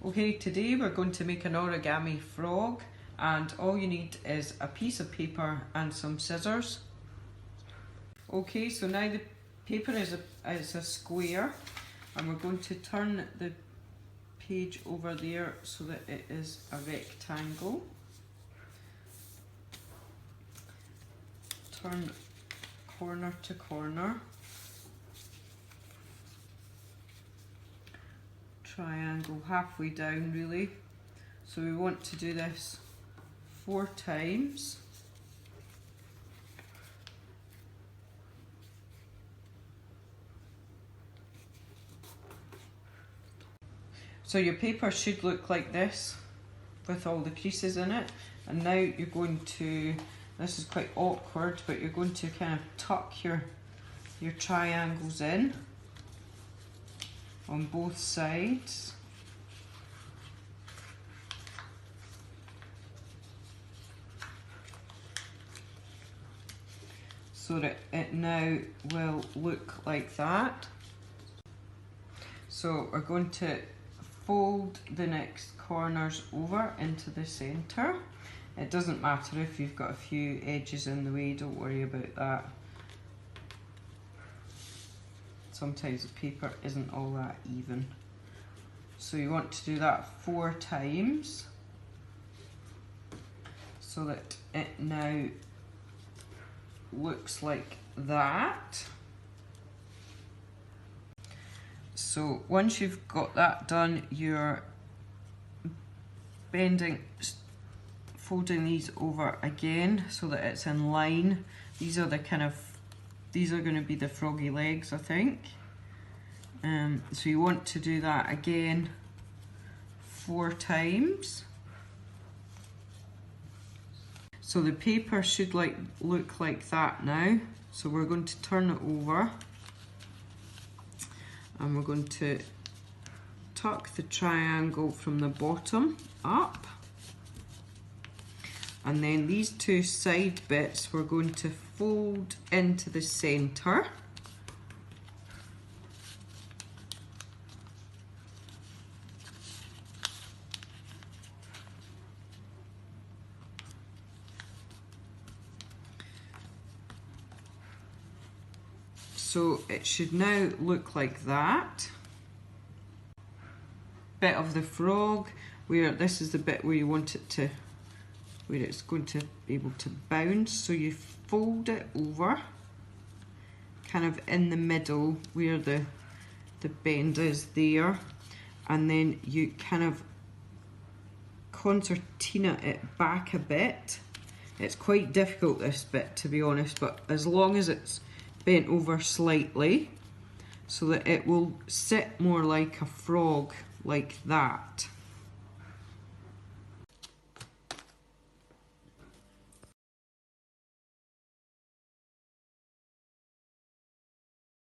Okay, today we're going to make an origami frog, and all you need is a piece of paper and some scissors. Okay, so now the paper is a square, and we're going to turn the page over there so that it is a rectangle. Turn corner to corner. Triangle halfway down really. So we want to do this 4 times. So your paper should look like this with all the creases in it. And now you're going to, this is quite awkward, but you're going to kind of tuck your triangles in on both sides. So that it now will look like that. So we're going to fold the next corners over into the centre. It doesn't matter if you've got a few edges in the way, don't worry about that. Sometimes the paper isn't all that even. So you want to do that 4 times so that it now looks like that. So once you've got that done, you're folding these over again so that it's in line. These are going to be the froggy legs, I think. So you want to do that again 4 times. So the paper should look like that now. So we're going to turn it over and we're going to tuck the triangle from the bottom up. And then these 2 side bits we're going to fold into the centre. So it should now look like that. Bit of the frog, where this is the bit where you want it to, where it's going to be able to bounce. So you fold it over, kind of in the middle where the bend is there, and then you kind of concertina it back a bit. It's quite difficult, this bit, to be honest, but as long as it's bent over slightly so that it will sit more like a frog, like that.